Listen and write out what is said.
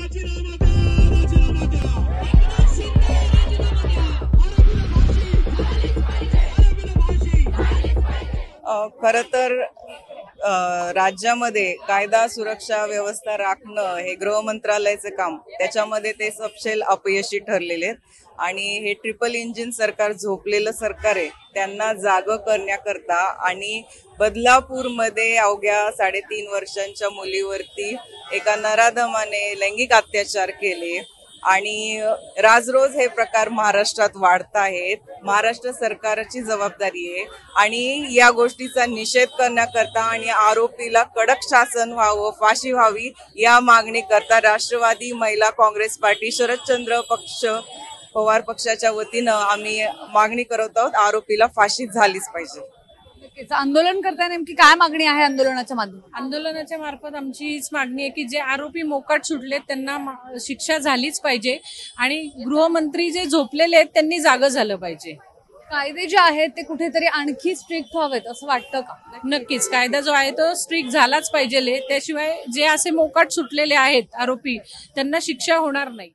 खरं तर राज्यामध्ये कायदा सुरक्षा व्यवस्था राखणं हे गृह मंत्रालयाचं काम, त्याच्यामध्ये ते सपशेल अपयशी ठरलेले आहेत. आणि हे ट्रिपल इंजिन सरकार झोपलेलं सरकार आहे. त्यांना जागं करण्याकरता आणि बदलापूरमध्ये अवघ्या 3.5 वर्षांच्या मुलीवरती एका नराधमाने लैंगिक अत्याचार केले आणि राजरोज हे प्रकार महाराष्ट्रात वाढत आहेत. महाराष्ट्र सरकारची जबाबदारी आहे आणि या गोष्टीचा निषेध करण्याकरता आणि आरोपीला कडक शासन व्हावं, फाशी व्हावी या मागणी करता राष्ट्रवादी महिला काँग्रेस पार्टी शरदचंद्र पक्ष पवार पक्षाच्या वतीनं आम्ही मागणी करत आहोत, आरोपीला फाशी झालीच पाहिजे. आंदोलन करताय नेमकी काय मागणी आहे? आंदोलनाच्या माध्यमातून आंदोलनाच्या मार्फत आमची हीच मागणी आहे की जे आरोपी मोकाट सुटले त्यांना शिक्षा झालीच पाहिजे आणि गृहमंत्री जे झोपलेले आहेत त्यांनी जागं झालं पाहिजे. कायदे जे आहेत ते कुठेतरी आणखी स्ट्रिक्ट व्हावेत असं वाटतं का? नक्कीच कायदा जो आहे तो स्ट्रिक्ट झालाच पाहिजे. त्याशिवाय जे असे मोकाट सुटलेले आहेत आरोपी त्यांना शिक्षा होणार नाही.